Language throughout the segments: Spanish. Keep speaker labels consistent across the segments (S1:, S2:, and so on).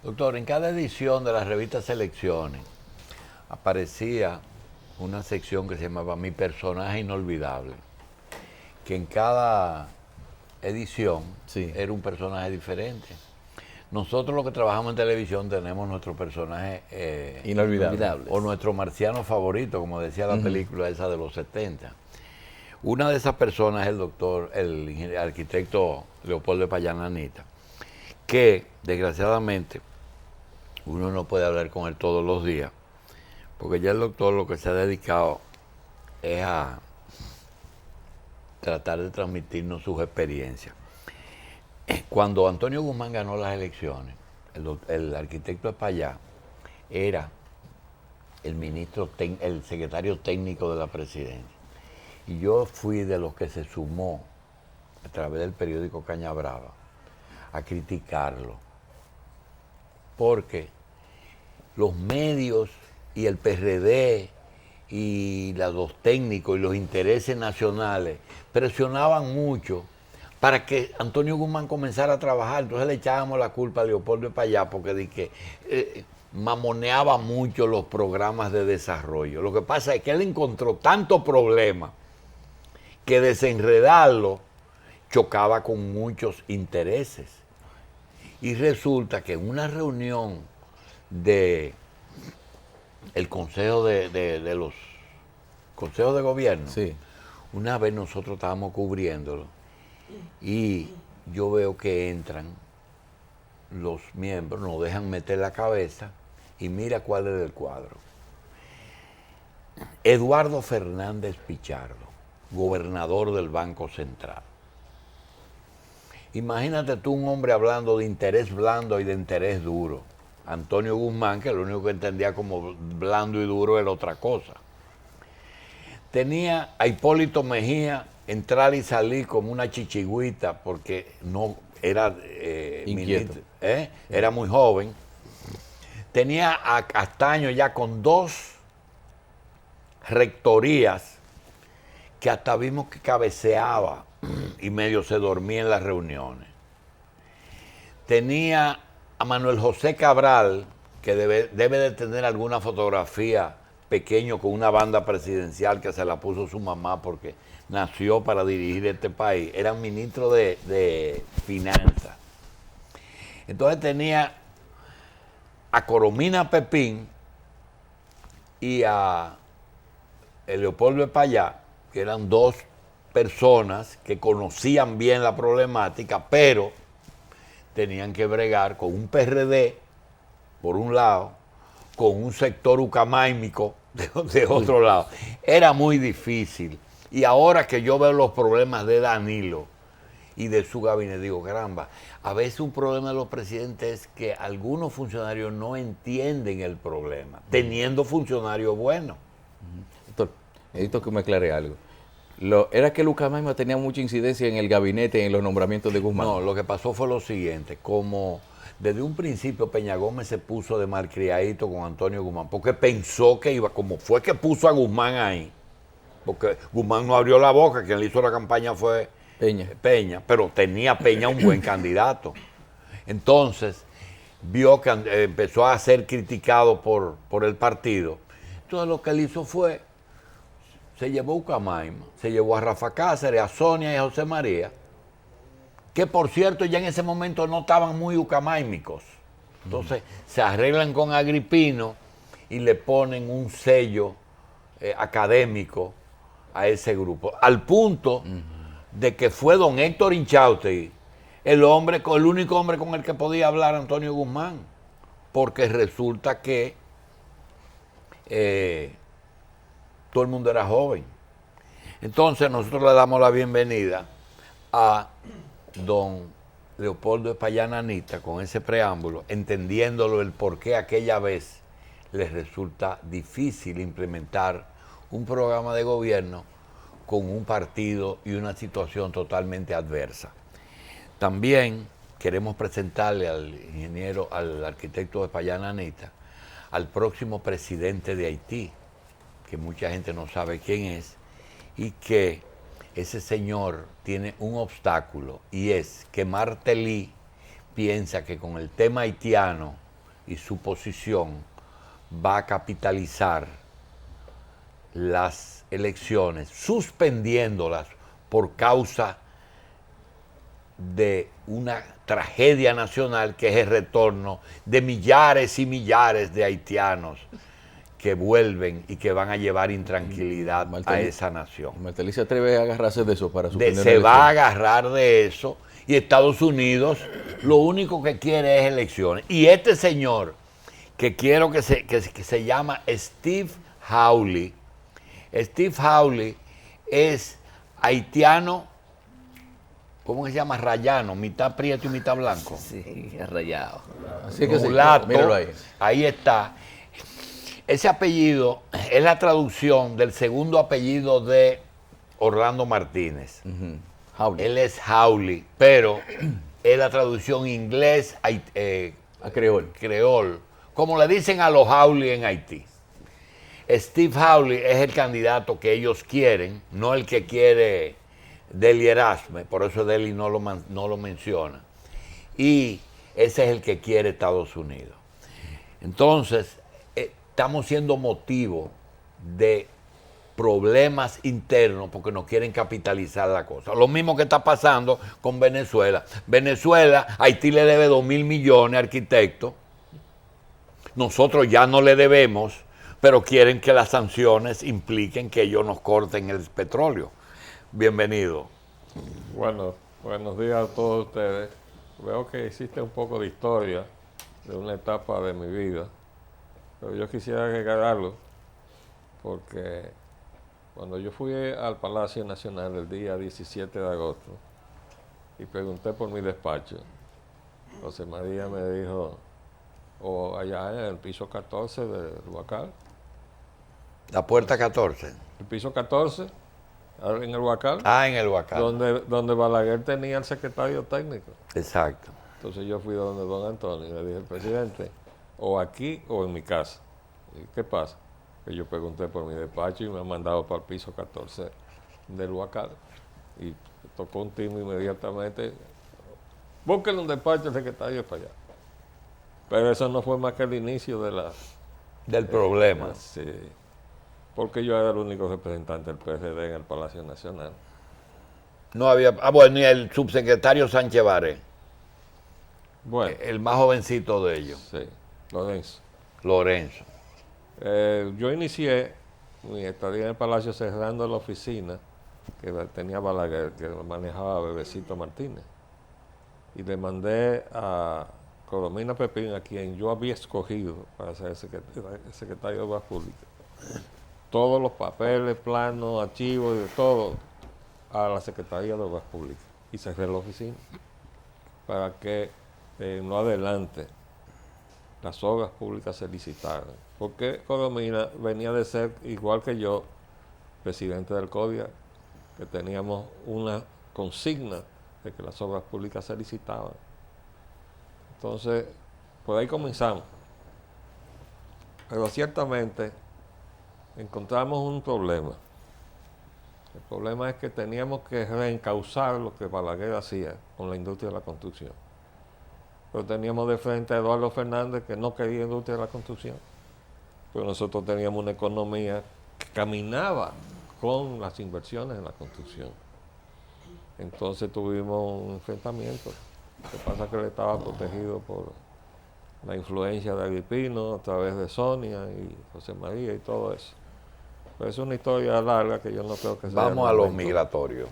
S1: Doctor, en cada edición de la revista Selecciones aparecía una sección que se llamaba Mi personaje inolvidable, que en cada edición
S2: Sí.
S1: era un personaje diferente. Nosotros los que trabajamos en televisión tenemos nuestro personaje
S2: Inolvidable.
S1: o nuestro marciano favorito, como decía la película esa de los 70. Una de esas personas es el doctor, el arquitecto Leopoldo Payananita, que desgraciadamente uno no puede hablar con él todos los días, porque ya el doctor lo que se ha dedicado es a tratar de transmitirnos sus experiencias. Cuando Antonio Guzmán ganó las elecciones, el arquitecto Espaillá era el secretario técnico de la presidencia. Y yo fui de los que se sumó a través del periódico Caña Brava a criticarlo. Porque los medios y el PRD y los técnicos y los intereses nacionales presionaban mucho para que Antonio Guzmán comenzara a trabajar. Entonces le echábamos la culpa a Leopoldo Espaillá porque mamoneaba mucho los programas de desarrollo. Lo que pasa es que él encontró tantos problemas que desenredarlo chocaba con muchos intereses. Y resulta que en una reunión de el Consejo de los Consejos de Gobierno,
S2: Sí.
S1: una vez nosotros estábamos cubriéndolo y yo veo que entran los miembros, nos dejan meter la cabeza y mira cuál era el cuadro. Eduardo Fernández Pichardo, gobernador del Banco Central. Imagínate tú un hombre hablando de interés blando y de interés duro. Antonio Guzmán, que lo único que entendía como blando y duro era otra cosa. Tenía a Hipólito Mejía entrar y salir como una chichigüita porque no era
S2: Inquieto.
S1: era muy joven. Tenía a Castaño ya con 2 rectorías que hasta vimos que cabeceaba y medio se dormía en las reuniones. Tenía a Manuel José Cabral, que debe de tener alguna fotografía pequeño con una banda presidencial que se la puso su mamá porque nació para dirigir este país. Era ministro de Finanzas. Entonces tenía a Coromina Pepín y a Leopoldo Espaillá, que eran 2 personas que conocían bien la problemática, pero tenían que bregar con un PRD, por un lado, con un sector ucamáimico de otro lado. Era muy difícil. Y ahora que yo veo los problemas de Danilo y de su gabinete, digo, caramba, a veces un problema de los presidentes es que algunos funcionarios no entienden el problema, teniendo funcionarios buenos.
S2: Doctor, necesito que me aclare algo. ¿Era que Lucas Maima tenía mucha incidencia en el gabinete, en los nombramientos de Guzmán?
S1: No, lo que pasó fue lo siguiente, como desde un principio Peña Gómez se puso de malcriadito con Antonio Guzmán, porque pensó que iba, como fue que puso a Guzmán ahí, porque Guzmán no abrió la boca, quien le hizo la campaña fue
S2: Peña.
S1: pero tenía Peña un buen candidato. Entonces, vio que empezó a ser criticado por el partido. Entonces lo que él hizo fue, se llevó a Ucamaima, se llevó a Rafa Cáceres, a Sonia y a José María, que por cierto ya en ese momento no estaban muy ucamáimicos. Entonces se arreglan con Agripino y le ponen un sello académico a ese grupo, al punto de que fue don Héctor Inchausti el único hombre con el que podía hablar Antonio Guzmán, porque resulta que todo el mundo era joven. Entonces nosotros le damos la bienvenida a don Leopoldo Espaillá Nanita con ese preámbulo, entendiéndolo el por qué aquella vez les resulta difícil implementar un programa de gobierno con un partido y una situación totalmente adversa. También queremos presentarle al arquitecto Espaillá Nanita, al próximo presidente de Haití, que mucha gente no sabe quién es, y que ese señor tiene un obstáculo, y es que Martelly piensa que con el tema haitiano y su posición va a capitalizar las elecciones, suspendiéndolas por causa de una tragedia nacional que es el retorno de millares y millares de haitianos que vuelven y que van a llevar intranquilidad a esa nación.
S2: Martelly se atreve a agarrarse de eso para suspender
S1: Se
S2: la
S1: va a
S2: elección.
S1: agarrar de eso y Estados Unidos lo único que quiere es elecciones. Y este señor, que quiero que se llama Steve Hawley es haitiano, ¿cómo que se llama? Rayano, mitad prieto y mitad blanco.
S3: Sí, rayado.
S2: Así que sí,
S1: Mulato,
S2: míralo ahí.
S1: ahí está. Ese apellido es la traducción del segundo apellido de Orlando Martínez.
S2: Hawley.
S1: Él es Hawley, pero es la traducción inglés
S2: A creol.
S1: creol, como le dicen a los Hawley en Haití. Steve Hawley es el candidato que ellos quieren, no el que quiere Deli Erasme, por eso Deli no lo menciona. Y ese es el que quiere Estados Unidos. Entonces, estamos siendo motivo de problemas internos porque no quieren capitalizar la cosa. Lo mismo que está pasando con Venezuela. Venezuela, Haití le debe 2.000 millones, arquitecto. Nosotros ya no le debemos, pero quieren que las sanciones impliquen que ellos nos corten el petróleo. Bienvenido.
S4: Bueno, buenos días a todos ustedes. Veo que existe un poco de historia de una etapa de mi vida, pero yo quisiera agregar algo, porque cuando yo fui al Palacio Nacional el día 17 de agosto y pregunté por mi despacho, José María me dijo, o allá en el piso 14 del Huacal,
S1: La puerta 14.
S4: el piso 14, en el Huacal,
S1: En el Huacal.
S4: donde Balaguer tenía el secretario técnico.
S1: Exacto.
S4: Entonces yo fui donde don Antonio y le dije, presidente, o aquí o en mi casa. ¿Y qué pasa? Que yo pregunté por mi despacho y me han mandado para el piso 14 del Huacal. Y tocó un timbre inmediatamente, búsquenle un despacho al secretario para allá. Pero eso no fue más que el inicio de la...
S1: Del problema.
S4: Sí, porque yo era el único representante del PRD en el Palacio Nacional.
S1: No había. Bueno, y el subsecretario Sánchez Baré,
S4: Bueno,
S1: el más jovencito de ellos,
S4: sí, Lorenzo.
S1: Lorenzo.
S4: Yo inicié mi estadía en el Palacio cerrando la oficina que tenía Balaguer, que lo manejaba Bebecito Martínez. Y le mandé a Colomina Pepín, a quien yo había escogido para ser el secretario de Obras Públicas, todos los papeles, planos, archivos y de todo a la Secretaría de Obras Públicas. Y cerré la oficina para que en lo adelante las obras públicas se licitaran. Porque Colomina venía de ser, igual que yo, presidente del CODIA, que teníamos una consigna de que las obras públicas se licitaban. Entonces, por ahí comenzamos. Pero ciertamente encontramos un problema. El problema es que teníamos que reencauzar lo que Balaguer hacía con la industria de la construcción. Pero teníamos de frente a Eduardo Fernández, que no quería industria de la construcción. Pero nosotros teníamos una economía que caminaba con las inversiones en la construcción. Entonces tuvimos un enfrentamiento. Lo que pasa es que él estaba protegido por la influencia de Agripino a través de Sonia y José María y todo eso. Pero es una historia larga que yo no creo que sea...
S1: Vamos a los migratorios.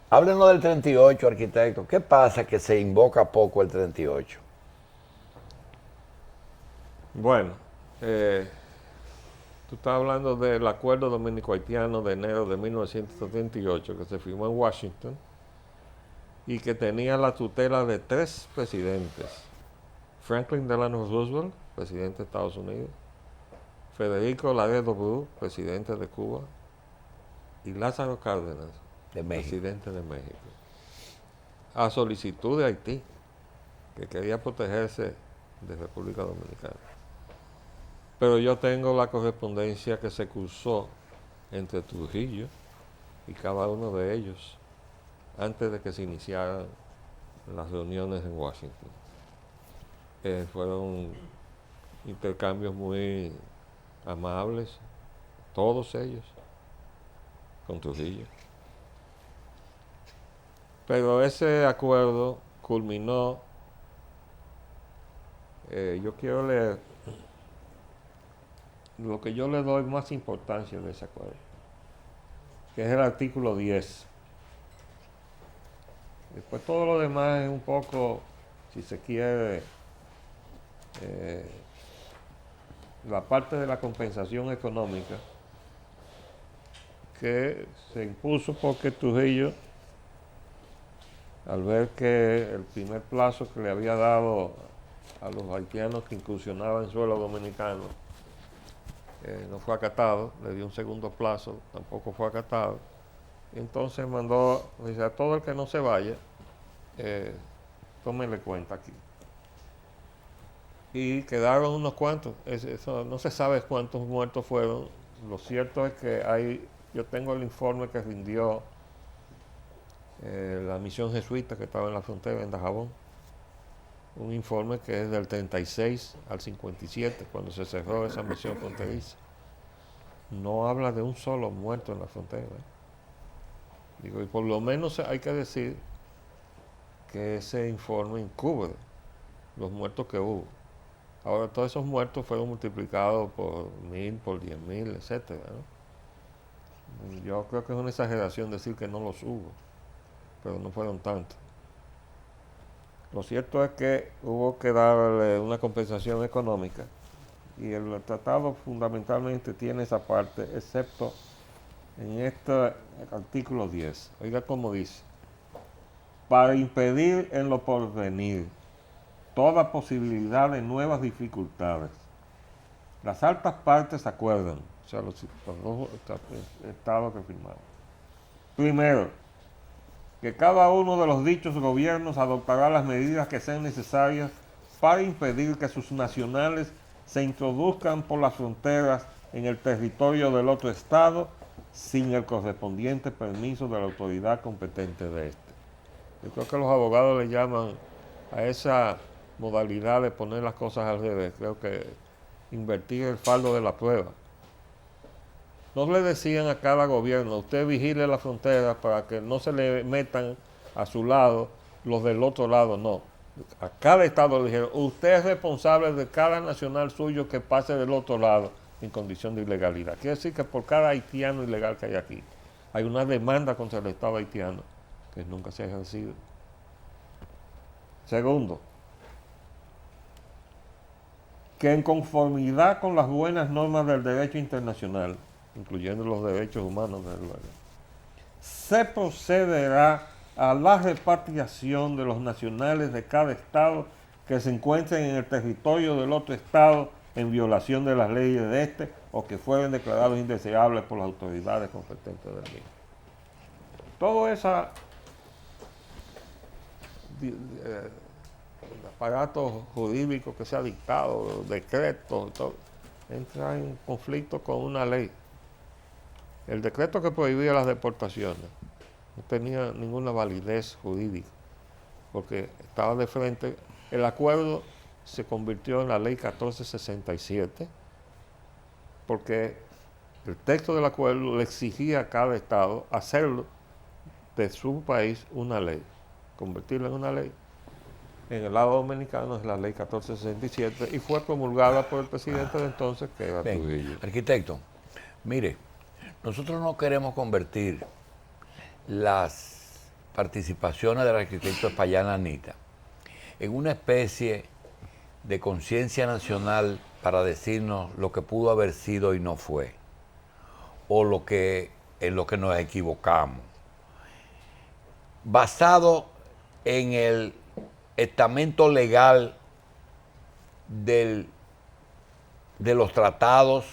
S1: Háblenos del 38, arquitecto. ¿Qué pasa que se invoca poco el 38?
S4: Bueno, tú estás hablando del acuerdo dominico-haitiano de enero de 1978 que se firmó en Washington y que tenía la tutela de 3 presidentes. Franklin Delano Roosevelt, presidente de Estados Unidos, Federico Laredo Bru, presidente de Cuba, y Lázaro Cárdenas,
S1: De México.
S4: presidente de México, a solicitud de Haití, que quería protegerse de República Dominicana. Pero yo tengo la correspondencia que se cursó entre Trujillo y cada uno de ellos antes de que se iniciaran las reuniones en Washington. fueron intercambios muy amables, todos ellos, con Trujillo. Pero ese acuerdo culminó, yo quiero leer lo que yo le doy más importancia de ese acuerdo, que es el artículo 10. Después todo lo demás es un poco, si se quiere, la parte de la compensación económica que se impuso porque Trujillo, al ver que el primer plazo que le había dado a los haitianos que incursionaban en suelo dominicano no fue acatado, le dio un segundo plazo, tampoco fue acatado. Entonces mandó, dice, a todo el que no se vaya, tómenle cuenta aquí. Y quedaron unos cuantos, eso, no se sabe cuántos muertos fueron. Lo cierto es que yo tengo el informe que rindió la misión jesuita que estaba en la frontera, en Dajabón. Un informe que es del 36 al 57, cuando se cerró esa misión fronteriza. No habla de un solo muerto en la frontera. Digo, y por lo menos hay que decir que ese informe encubre los muertos que hubo. Ahora, todos esos muertos fueron multiplicados por 1000, por 10.000, etcétera, ¿no? Yo creo que es una exageración decir que no los hubo, pero no fueron tantos. Lo cierto es que hubo que darle una compensación económica y el tratado fundamentalmente tiene esa parte, excepto en este artículo 10. Oiga cómo dice: para impedir en lo porvenir toda posibilidad de nuevas dificultades, las altas partes acuerdan, o sea, los dos estados que firmaron. Primero, que cada uno de los dichos gobiernos adoptará las medidas que sean necesarias para impedir que sus nacionales se introduzcan por las fronteras en el territorio del otro estado sin el correspondiente permiso de la autoridad competente de este. Yo creo que los abogados le llaman a esa modalidad de poner las cosas al revés, creo que invertir el fardo de la prueba. No le decían a cada gobierno, usted vigile la frontera para que no se le metan a su lado los del otro lado, no. A cada estado le dijeron, usted es responsable de cada nacional suyo que pase del otro lado en condición de ilegalidad. Quiere decir que por cada haitiano ilegal que hay aquí, hay una demanda contra el Estado haitiano que nunca se ha ejercido. Segundo, que en conformidad con las buenas normas del derecho internacional, incluyendo los derechos humanos, se procederá a la repatriación de los nacionales de cada estado que se encuentren en el territorio del otro estado en violación de las leyes de este o que fueren declarados indeseables por las autoridades competentes del mismo. Todo ese aparato jurídico que se ha dictado, decretos, todo, entra en conflicto con una ley. El decreto que prohibía las deportaciones no tenía ninguna validez jurídica, porque estaba de frente. El acuerdo se convirtió en la ley 1467, porque el texto del acuerdo le exigía a cada estado hacerlo de su país una ley, convertirla en una ley. En el lado dominicano es la ley 1467 y fue promulgada por el presidente de entonces, que era Trujillo.
S1: Arquitecto, mire, nosotros no queremos convertir las participaciones del arquitecto Espaillán Anita en una especie de conciencia nacional para decirnos lo que pudo haber sido y no fue, o en lo que nos equivocamos. Basado en el estamento legal de los tratados,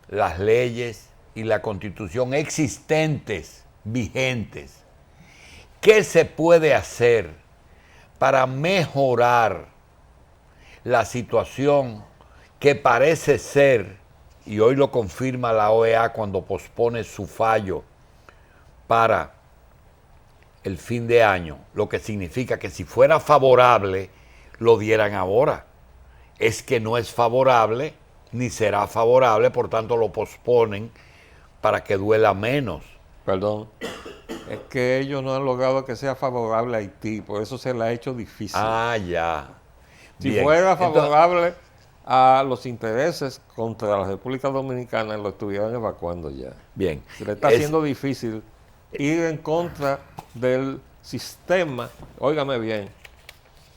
S1: las leyes y la constitución existentes, vigentes. ¿Qué se puede hacer para mejorar la situación que parece ser, y hoy lo confirma la OEA cuando pospone su fallo para el fin de año, lo que significa que si fuera favorable, lo dieran ahora? es que no es favorable ni será favorable, por tanto lo posponen para que duela menos.
S4: Perdón, es que ellos no han logrado que sea favorable a Haití, por eso se le ha hecho difícil.
S1: Ah, ya.
S4: Si
S1: Bien.
S4: fuera
S1: Entonces,
S4: favorable a los intereses contra la República Dominicana, lo estuvieran evacuando ya.
S1: bien.
S4: Se le está haciendo difícil ir en contra del sistema. Óigame bien,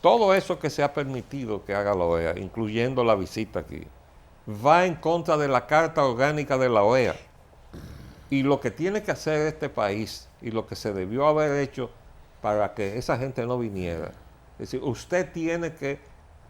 S4: todo eso que se ha permitido que haga la OEA, incluyendo la visita aquí, va en contra de la Carta Orgánica de la OEA. Y lo que tiene que hacer este país y lo que se debió haber hecho para que esa gente no viniera. Es decir, usted tiene que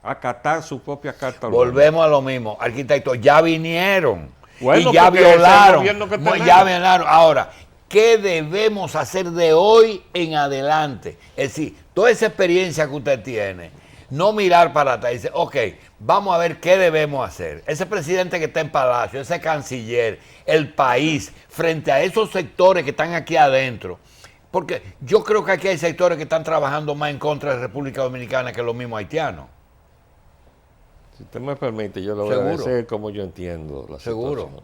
S4: acatar su propia Carta Orgánica.
S1: Volvemos a lo mismo, arquitectos, ya vinieron
S4: Bueno,
S1: y ya
S4: porque ese es el
S1: violaron.
S4: gobierno que tenemos.
S1: Ya violaron. Ahora, ¿qué debemos hacer de hoy en adelante? Es decir, toda esa experiencia que usted tiene, no mirar para atrás y decir, ok, vamos a ver qué debemos hacer. Ese presidente que está en Palacio, ese canciller, el país, frente a esos sectores que están aquí adentro. Porque yo creo que aquí hay sectores que están trabajando más en contra de República Dominicana que los mismos haitianos.
S4: Si usted me permite, yo le voy a decir cómo yo entiendo la situación.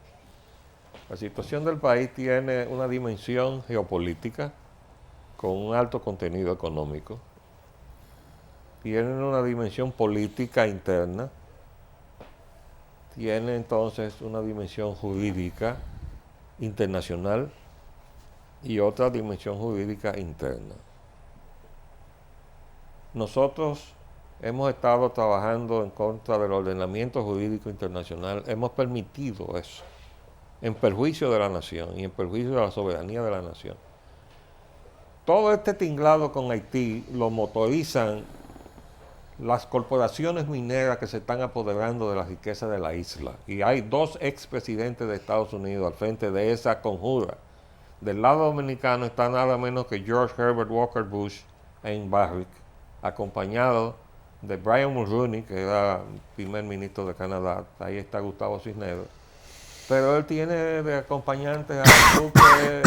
S4: La situación del país tiene una dimensión geopolítica con un alto contenido económico. Tiene una dimensión política interna. Tiene entonces una dimensión jurídica internacional y otra dimensión jurídica interna. Nosotros hemos estado trabajando en contra del ordenamiento jurídico internacional, hemos permitido eso, en perjuicio de la nación y en perjuicio de la soberanía de la nación. Todo este tinglado con Haití lo motorizan las corporaciones mineras que se están apoderando de la riqueza de la isla. Y hay 2 expresidentes de Estados Unidos al frente de esa conjura. Del lado dominicano está nada menos que George Herbert Walker Bush en Barrick, acompañado de Brian Mulroney, que era primer ministro de Canadá. Ahí está Gustavo Cisneros. Pero él tiene de acompañantes al duque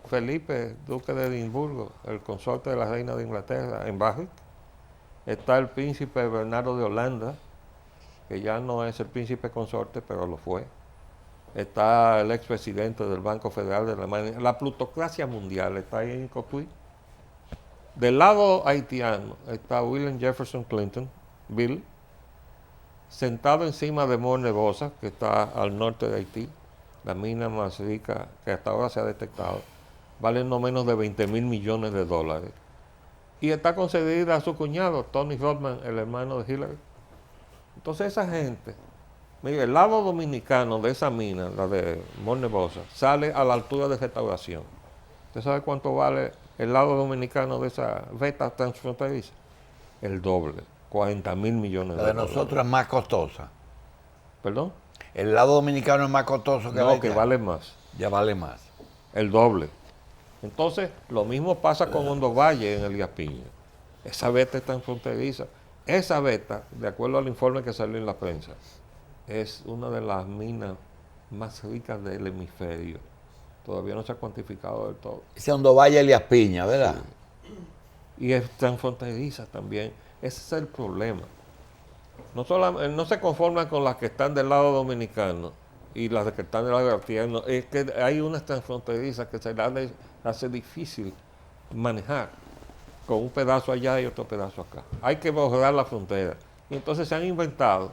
S4: Felipe, duque de Edimburgo, el consorte de la reina de Inglaterra, en Barrick. Está el príncipe Bernardo de Holanda, que ya no es el príncipe consorte, pero lo fue. Está el expresidente del Banco Federal de Alemania. La plutocracia mundial está ahí en Cotuí. Del lado haitiano está William Jefferson Clinton, Bill, sentado encima de Mont Nevosa, que está al norte de Haití, la mina más rica que hasta ahora se ha detectado. Vale no menos de 20,000 millones de dólares. Y está concedida a su cuñado, Tony Rodman, el hermano de Hillary. Entonces esa gente, mire, el lado dominicano de esa mina, la de Mont Nevosa, sale a la altura de Restauración. ¿Usted sabe cuánto vale el lado dominicano de esa veta transfronteriza? El doble, 40,000 millones de dólares.
S1: La de nosotros es más costosa.
S4: ¿Perdón?
S1: El lado dominicano es más costoso que
S4: No, que vale más.
S1: Ya vale más.
S4: El doble. Entonces, lo mismo pasa con Hondo Valle en Elías Piña. Esa veta es tan fronteriza. Esa veta, de acuerdo al informe que salió en la prensa, es una de las minas más ricas del hemisferio. Todavía no se ha cuantificado del todo.
S1: Ese Hondo Valle Elías Piña, ¿verdad?
S4: Sí. Y es tan fronteriza también. Ese es el problema. No se conforman con las que están del lado dominicano y las que están del lado haitiano. Es que hay unas transfronterizas que se les hace difícil manejar, con un pedazo allá y otro pedazo acá. Hay que borrar la frontera. Y entonces se han inventado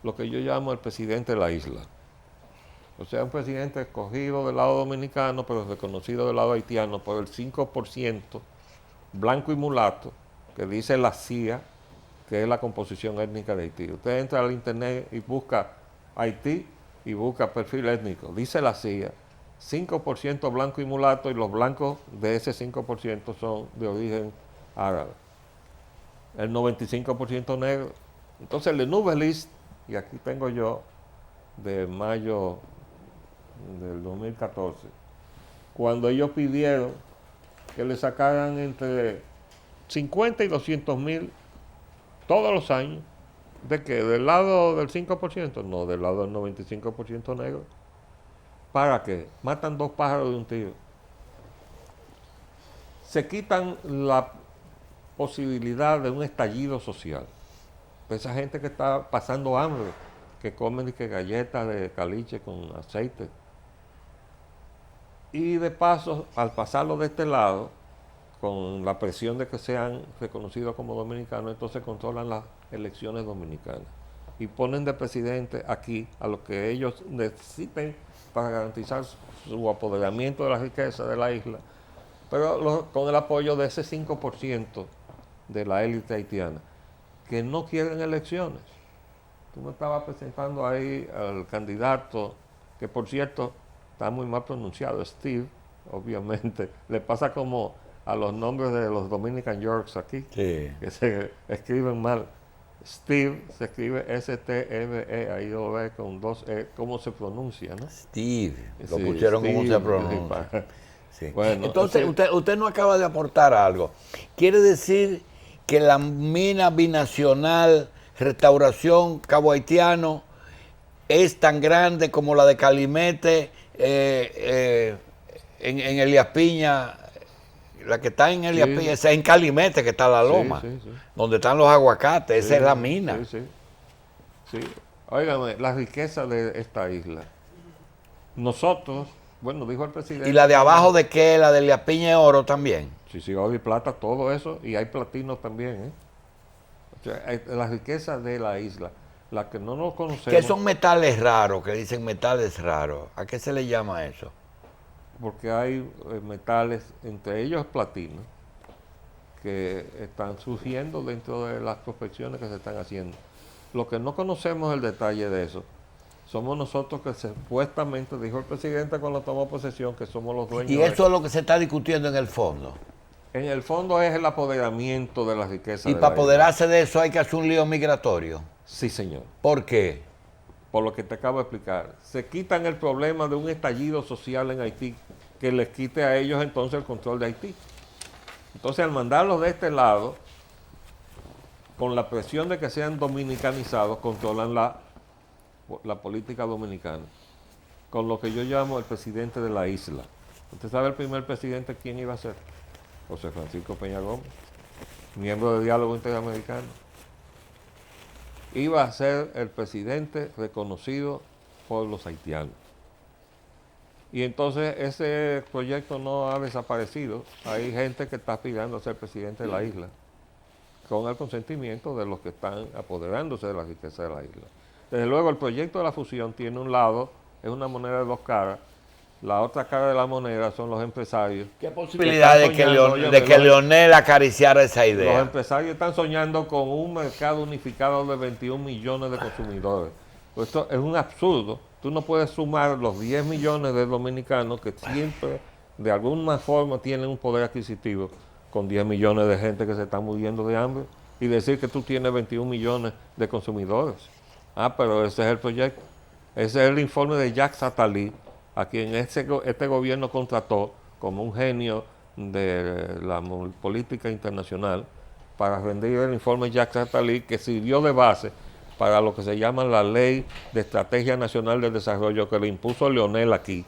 S4: lo que yo llamo el presidente de la isla. O sea, un presidente escogido del lado dominicano, pero reconocido del lado haitiano por el 5% blanco y mulato, que dice la CIA, que es la composición étnica de Haití. Usted entra al internet y busca Haití y busca perfil étnico. Dice la CIA, 5% blanco y mulato, y los blancos de ese 5% son de origen árabe. El 95% negro. Entonces el de Nubelist, y aquí tengo yo, de mayo del 2014, cuando ellos pidieron que le sacaran entre 50 y 200,000 todos los años, ¿de qué? ¿Del lado del 5%? No, del lado del 95% negro. ¿Para qué? Matan 2 pájaros de un tiro. Se quitan la posibilidad de un estallido social. esa gente que está pasando hambre, que comen que galletas de caliche con aceite. Y de paso, al pasarlo de este lado, con la presión de que sean reconocidos como dominicanos, entonces controlan las elecciones dominicanas y ponen de presidente aquí a lo que ellos necesiten para garantizar su apoderamiento de la riqueza de la isla, pero con el apoyo de ese 5% de la élite haitiana, que no quieren elecciones. Tú me estabas presentando ahí al candidato, que por cierto está muy mal pronunciado, Steve, obviamente. Le pasa como a los nombres de los Dominican Yorks aquí,
S1: Sí.
S4: que se escriben mal. Steve se escribe S-T-E-V-E, ahí lo ve con 2 E, ¿cómo se pronuncia, no?
S1: Steve, lo
S4: Sí,
S1: pusieron como
S4: Steve,
S1: se pronuncia. Sí.
S4: Bueno,
S1: Entonces,
S4: sí.
S1: usted no acaba de aportar algo. Quiere decir que la mina binacional Restauración Cabo Haitiano es tan grande como la de Calimete en Elías Piña, la que está en Elías
S4: Sí.
S1: Piña, esa es en Calimete que está la
S4: Sí,
S1: loma,
S4: sí, sí.
S1: donde están los aguacates, esa
S4: Sí,
S1: es la mina.
S4: Sí, sí. Sí. Óigame, la riqueza de esta isla. Nosotros, bueno, dijo el presidente.
S1: Y la de abajo de qué, la de Elías Piña es oro también.
S4: Sí, sí, oro y plata, todo eso, y hay platinos también, ¿eh? O sea, la riqueza de la isla, la que no nos conocemos.
S1: ¿Qué son metales raros? Que dicen metales raros. ¿A qué se le llama eso?
S4: Porque hay metales, entre ellos platino, que están surgiendo dentro de las prospecciones que se están haciendo. Lo que no conocemos el detalle de eso, somos nosotros que supuestamente, dijo el presidente cuando tomó posesión, que somos los dueños.
S1: Y eso es lo que se está discutiendo en el fondo.
S4: En el fondo es el apoderamiento de la riqueza.
S1: Y
S4: de
S1: para
S4: la isla.
S1: apoderarse de eso hay que hacer un lío migratorio.
S4: Sí, señor.
S1: ¿Por qué?
S4: Por lo que te acabo de explicar. Se quitan el problema de un estallido social en Haití que les quite a ellos entonces el control de Haití. Entonces, al mandarlos de este lado, con la presión de que sean dominicanizados, controlan la política dominicana, con lo que yo llamo el presidente de la isla. ¿Usted sabe el primer presidente quién iba a ser? José Francisco Peña Gómez, miembro de Diálogo Interamericano. Iba a ser el presidente reconocido por los haitianos. Y entonces ese proyecto no ha desaparecido. Hay gente que está aspirando a ser presidente de la isla, con el consentimiento de los que están apoderándose de la riqueza de la isla. Desde luego, el proyecto de la fusión tiene un lado, es una moneda de dos caras. La otra cara de la moneda son los empresarios.
S1: ¿Qué posibilidad de que,
S4: óyeme,
S1: Leonel acariciara esa
S4: los
S1: idea?
S4: empresarios están soñando con un mercado unificado de 21 millones de consumidores. Pues esto es un absurdo. Tú no puedes sumar los 10 millones de dominicanos que siempre, de alguna forma, tienen un poder adquisitivo con 10 millones de gente que se están muriendo de hambre y decir que tú tienes 21 millones de consumidores. Ah, pero ese es el proyecto. Ese es el informe de Jacques Attali, a quien este gobierno contrató como un genio de la política internacional para rendir el informe Jacques Attali, que sirvió de base para lo que se llama la Ley de Estrategia Nacional de Desarrollo que le impuso Leonel aquí,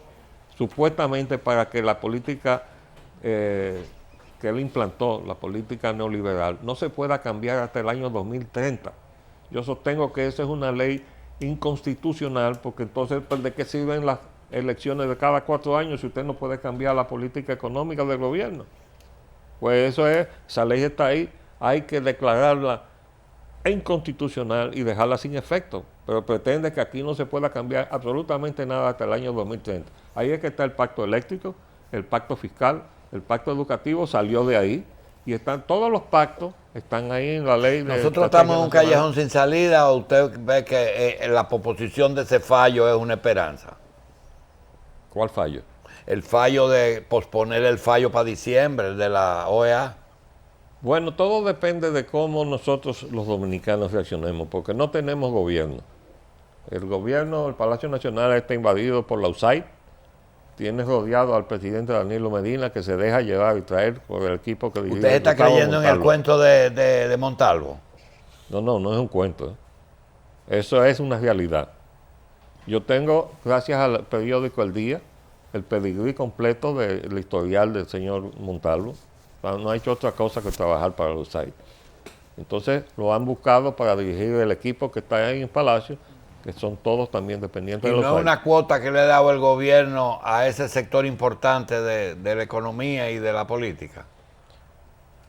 S4: supuestamente para que la política que él implantó, la política neoliberal, no se pueda cambiar hasta el año 2030. Yo sostengo que esa es una ley inconstitucional, porque entonces, ¿de qué sirven las elecciones de cada 4 años si usted no puede cambiar la política económica del gobierno? Pues eso es, esa ley está ahí, hay que declararla inconstitucional y dejarla sin efecto, pero pretende que aquí no se pueda cambiar absolutamente nada hasta el año 2030. Ahí es que está el pacto eléctrico, el pacto fiscal, el pacto educativo salió de ahí, y están todos los pactos, están ahí en la ley de...
S1: Nosotros estamos en un callejón sin salida, o usted ve que la proposición de ese fallo es una esperanza.
S4: ¿Cuál fallo?
S1: El fallo de posponer el fallo para diciembre, el de la OEA.
S4: Bueno, todo depende de cómo nosotros los dominicanos reaccionemos, porque no tenemos gobierno. El gobierno, el Palacio Nacional está invadido por la USAID, tiene rodeado al presidente Danilo Medina, que se deja llevar y traer por el equipo que dirige.
S1: ¿Usted está
S4: Gustavo
S1: creyendo en el
S4: Montalvo.
S1: cuento de Montalvo?
S4: No es un cuento. Eso es una realidad. Yo tengo, gracias al periódico El Día, el pedigrí completo del historial del señor Montalvo. No ha hecho otra cosa que trabajar para los USAID. Entonces lo han buscado para dirigir el equipo que está ahí en Palacio, que son todos también dependientes
S1: Y
S4: de los
S1: no es
S4: aires.
S1: una cuota que le ha dado el gobierno a ese sector importante de la economía y de la política.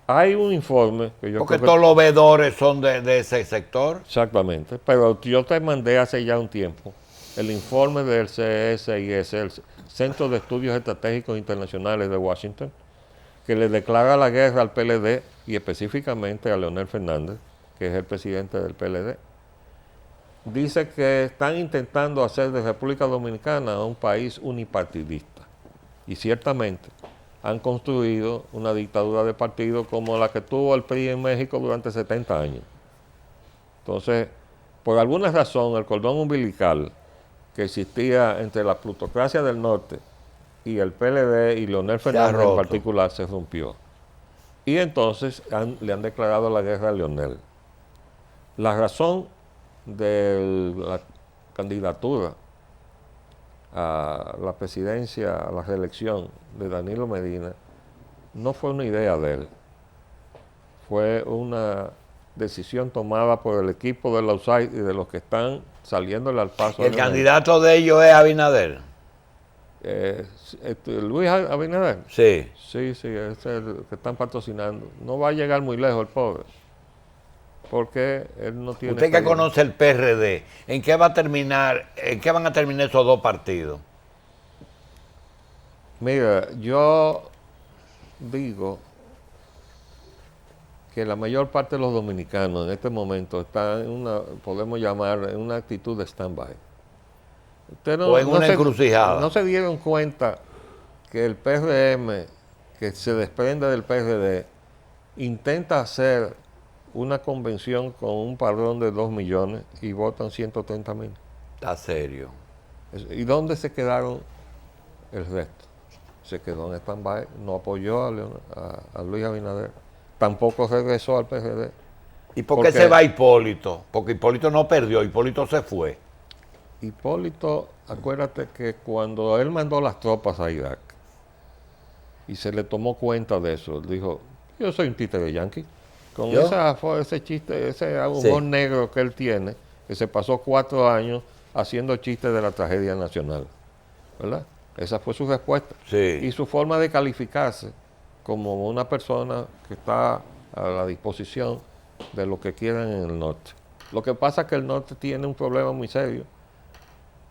S4: Hay un informe que yo
S1: Porque
S4: creo que...
S1: todos los veedores son de ese sector.
S4: Exactamente, pero yo te mandé hace ya un tiempo el informe del CSIS, el Centro de Estudios Estratégicos Internacionales de Washington, que le declara la guerra al PLD y específicamente a Leonel Fernández, que es el presidente del PLD. Dice que están intentando hacer de República Dominicana un país unipartidista. Y ciertamente han construido una dictadura de partido como la que tuvo el PRI en México durante 70 años. Entonces, por alguna razón, el cordón umbilical que existía entre la plutocracia del norte y el PLD y Leonel Fernández en particular se rompió. Y entonces le han declarado la guerra a Leonel. La razón de la candidatura a la presidencia, a la reelección de Danilo Medina, no fue una idea de él. Fue una decisión tomada por el equipo de los y de los que están saliéndole al paso.
S1: El candidato de ellos es Abinader.
S4: Luis Abinader.
S1: Sí.
S4: Sí, es el que están patrocinando. No va a llegar muy lejos el pobre, porque él no tiene...
S1: Usted que conoce el PRD, ¿en qué va a terminar, en qué van a terminar esos dos partidos?
S4: Mira, yo digo que la mayor parte de los dominicanos en este momento están en una, podemos llamar, en una actitud de stand-by.
S1: O en una encrucijada.
S4: No se dieron cuenta que el PRM, que se desprende del PRD, intenta hacer una convención con un padrón de 2 millones y votan 130,000.
S1: Está serio.
S4: ¿Y dónde se quedaron el resto? Se quedó en stand-by, no apoyó a Luis Abinader, tampoco regresó al PRD.
S1: ¿Y por qué se va Hipólito? Porque Hipólito no perdió, Hipólito se fue.
S4: Hipólito, acuérdate que cuando él mandó las tropas a Irak y se le tomó cuenta de eso, él dijo, yo soy un títere yanqui. Con ese chiste, ese humor negro que él tiene, que se pasó 4 años haciendo chistes de la tragedia nacional, ¿verdad? Esa fue su respuesta.
S1: Sí.
S4: Y su forma de calificarse como una persona que está a la disposición de lo que quieran en el norte. Lo que pasa es que el norte tiene un problema muy serio.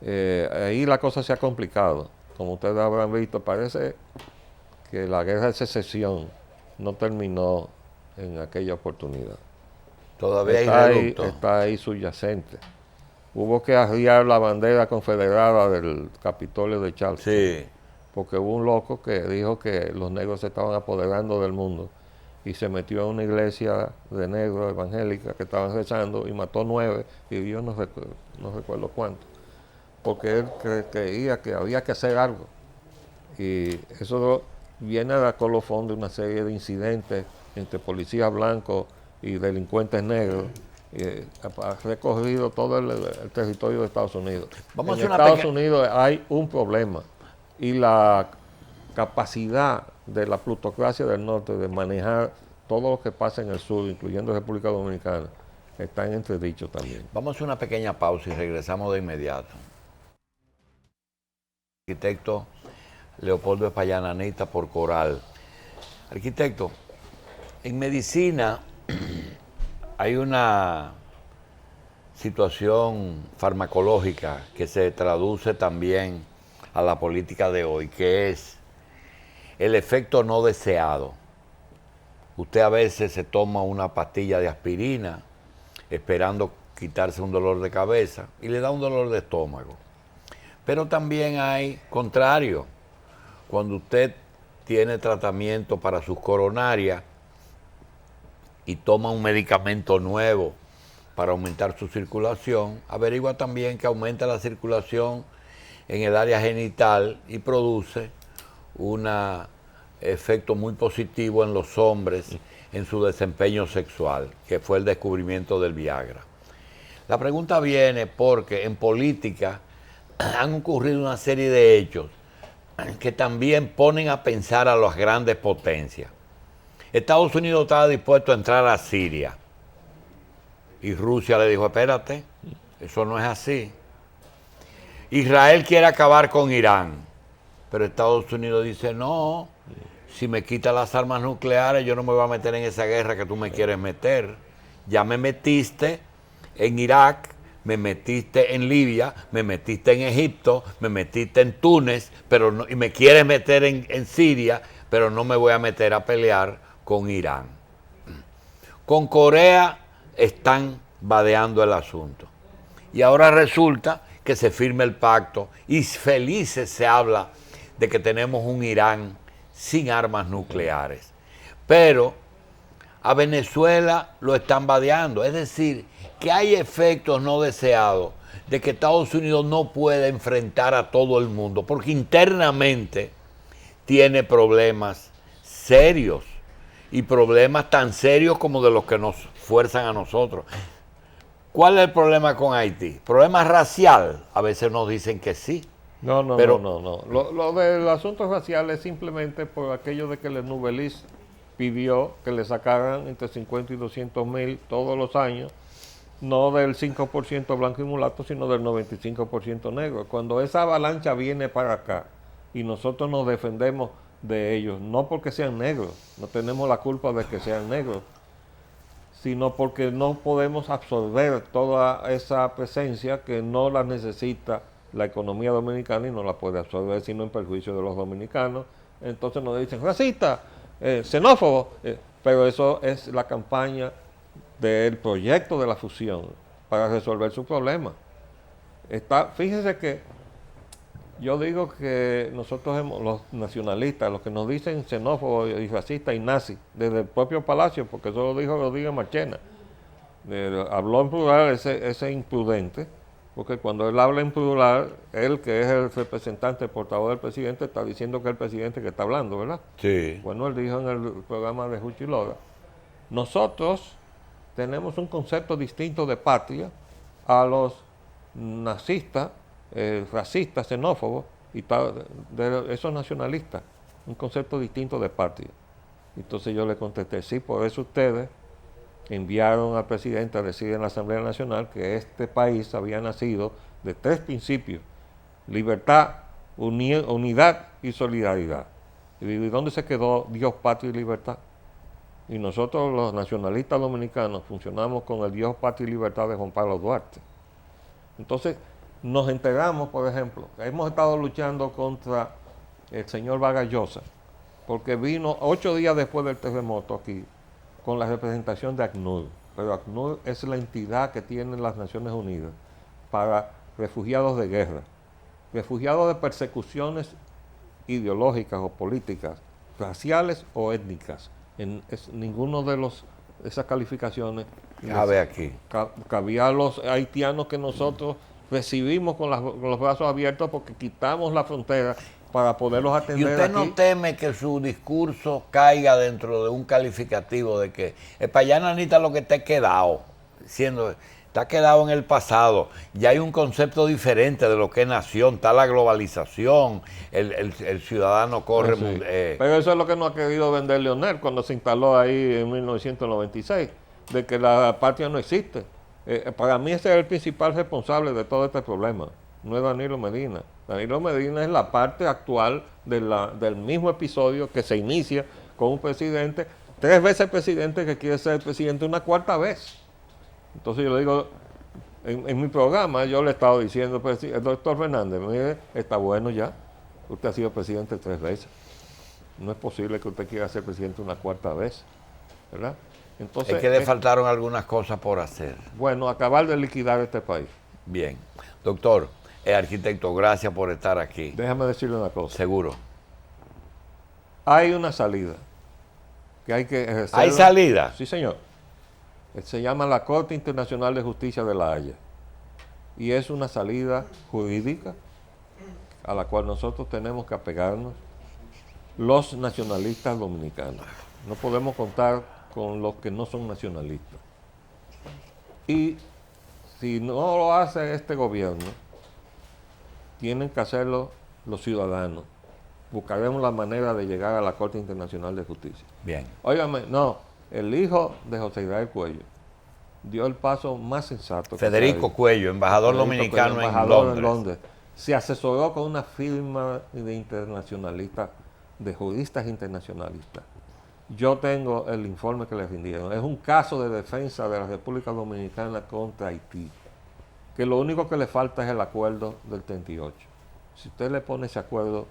S4: Ahí la cosa se ha complicado. Como ustedes habrán visto, parece que la guerra de secesión no terminó en aquella oportunidad.
S1: Todavía hay reducto.
S4: Está ahí subyacente. Hubo que arriar la bandera confederada del Capitolio de Charleston.
S1: Sí.
S4: Porque hubo un loco que dijo que los negros se estaban apoderando del mundo y se metió en una iglesia de negros evangélica que estaban rezando y mató 9 y yo no recuerdo cuántos. Porque él creía que había que hacer algo. Y eso viene a dar colofón de una serie de incidentes entre policías blancos y delincuentes negros. Ha recorrido todo el territorio de Estados Unidos. En Estados Unidos hay un problema y la capacidad de la plutocracia del norte de manejar todo lo que pasa en el sur, incluyendo República Dominicana, está en entredicho también.
S1: Vamos a hacer una pequeña pausa y regresamos de inmediato. Arquitecto Leopoldo Espallán Anita por Coral. Arquitecto, en medicina hay una situación farmacológica que se traduce también a la política de hoy, que es el efecto no deseado. Usted a veces se toma una pastilla de aspirina esperando quitarse un dolor de cabeza y le da un dolor de estómago. Pero también hay contrario. Cuando usted tiene tratamiento para sus coronarias y toma un medicamento nuevo para aumentar su circulación, averigua también que aumenta la circulación en el área genital y produce un efecto muy positivo en los hombres en su desempeño sexual, que fue el descubrimiento del Viagra. La pregunta viene porque en política han ocurrido una serie de hechos que también ponen a pensar a las grandes potencias. Estados Unidos estaba dispuesto a entrar a Siria Y Rusia le dijo, espérate, eso no es así. Israel quiere acabar con Irán, pero Estados Unidos dice, no, si me quitas las armas nucleares, yo no me voy a meter en esa guerra que tú me quieres meter. Ya me metiste en Irak, me metiste en Libia, me metiste en Egipto, me metiste en Túnez, pero no, y me quieres meter en Siria, pero no me voy a meter a pelear con Irán. Con Corea están vadeando el asunto. Y ahora resulta que se firme el pacto y felices se habla de que tenemos un Irán sin armas nucleares. Pero a Venezuela lo están vadeando. Es decir, que hay efectos no deseados de que Estados Unidos no puede enfrentar a todo el mundo, porque internamente tiene problemas serios y problemas tan serios como de los que nos fuerzan a nosotros. ¿Cuál es el problema con Haití? ¿Problema racial? A veces nos dicen que sí.
S4: No.
S1: Pero-
S4: Lo del asunto racial es simplemente por aquello de que el Nouvelliste pidió que le sacaran entre 50 y 200 mil todos los años, no del 5% blanco y mulato, sino del 95% negro. Cuando esa avalancha viene para acá y nosotros nos defendemos de ellos, no porque sean negros, no tenemos la culpa de que sean negros, sino porque no podemos absorber toda esa presencia que no la necesita la economía dominicana y no la puede absorber sino en perjuicio de los dominicanos. Entonces nos dicen racista, xenófobo, pero eso es la campaña del proyecto de la fusión para resolver su problema. Fíjense que yo digo que nosotros los nacionalistas, los que nos dicen xenófobos y racistas y nazis, desde el propio Palacio, porque eso lo dijo Rodríguez Marchena, habló en plural ese imprudente, porque cuando él habla en plural, él que es el representante, el portavoz del presidente, está diciendo que es el presidente que está hablando, ¿verdad?
S1: Sí.
S4: Bueno, él dijo en el programa de Juchi Lora, nosotros tenemos un concepto distinto de patria a los nazistas, racistas, xenófobos y tal, de esos nacionalistas, un concepto distinto de patria. Entonces yo le contesté, sí, por eso ustedes enviaron al presidente a decir en la Asamblea Nacional que este país había nacido de 3 principios: libertad, unidad y solidaridad. ¿Y dónde se quedó Dios, patria y libertad? Y nosotros los nacionalistas dominicanos funcionamos con el Dios, patria y libertad de Juan Pablo Duarte. Entonces nos enteramos, por ejemplo, que hemos estado luchando contra el señor Vargas Llosa, porque vino 8 días después del terremoto aquí con la representación de ACNUR. Pero ACNUR es la entidad que tienen las Naciones Unidas para refugiados de guerra, refugiados de persecuciones ideológicas o políticas, raciales o étnicas. Ninguno de esas calificaciones
S1: Cabe aquí.
S4: cabía a los haitianos que nosotros recibimos con los brazos abiertos porque quitamos la frontera para poderlos
S1: ¿Y
S4: atender
S1: usted
S4: aquí.
S1: no teme que su discurso caiga dentro de un calificativo de que el payananita lo que está quedado, está quedado en el pasado? Ya hay un concepto diferente de lo que es nación, está la globalización, el ciudadano corre.
S4: Sí. Pero eso es lo que nos ha querido vender Leonel cuando se instaló ahí en 1996, de que la patria no existe. Para mí ese es el principal responsable de todo este problema, no es Danilo Medina. Danilo Medina es la parte actual del mismo episodio que se inicia con un presidente, 3 veces presidente, que quiere ser presidente una 4ª vez. Entonces yo le digo, en mi programa yo le he estado diciendo, el doctor Fernández, mire, está bueno ya, usted ha sido presidente 3 veces. No es posible que usted quiera ser presidente una 4ª vez, ¿verdad? Entonces,
S1: Es que le faltaron algunas cosas por hacer.
S4: bueno, acabar de liquidar este país.
S1: Bien. Doctor, arquitecto, gracias por estar aquí.
S4: Déjame decirle una cosa.
S1: Seguro.
S4: Hay una salida que hay que ejercer.
S1: ¿Hay salida?
S4: Sí, señor. Se llama la Corte Internacional de Justicia de La Haya. Y es una salida jurídica a la cual nosotros tenemos que apegarnos los nacionalistas dominicanos. No podemos contar con los que no son nacionalistas. Y si no lo hace este gobierno, tienen que hacerlo los ciudadanos. Buscaremos la manera de llegar a la Corte Internacional de Justicia.
S1: Bien.
S4: Óigame, no, el hijo de José Israel Cuello dio el paso más sensato.
S1: Federico Cuello, embajador dominicano en Londres.
S4: Se asesoró con una firma de internacionalistas, de juristas internacionalistas. Yo tengo el informe que le rindieron. Es un caso de defensa de la República Dominicana contra Haití, que lo único que le falta es el acuerdo del 38. Si usted le pone ese acuerdo,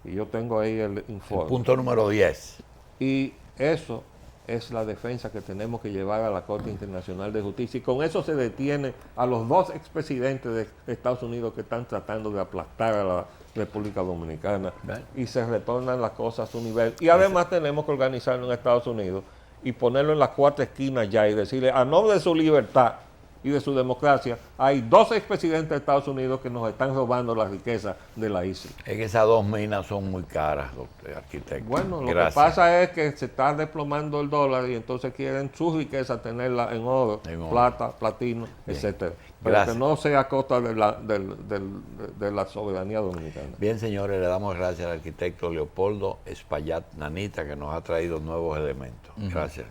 S4: y yo tengo ahí el informe.
S1: El punto número 10.
S4: Y eso es la defensa que tenemos que llevar a la Corte Internacional de Justicia. Y con eso se detiene a los dos expresidentes de Estados Unidos que están tratando de aplastar a la República Dominicana.
S1: Bien.
S4: Y se retornan las cosas a su nivel. Y además tenemos que organizarlo en Estados Unidos y ponerlo en las cuatro esquinas ya y decirle, a nombre de su libertad y de su democracia, hay dos expresidentes de Estados Unidos que nos están robando la riqueza de la isla.
S1: Es que esas dos minas son muy caras, arquitecto.
S4: Bueno, lo
S1: Gracias.
S4: que pasa es que se está desplomando el dólar y entonces quieren su riqueza tenerla en oro, plata, platino, etcétera. Pero
S1: Gracias.
S4: que no sea a costa de la soberanía dominicana.
S1: Bien, señores, le damos gracias al arquitecto Leopoldo Espaillat Nanita, que nos ha traído nuevos elementos. Gracias.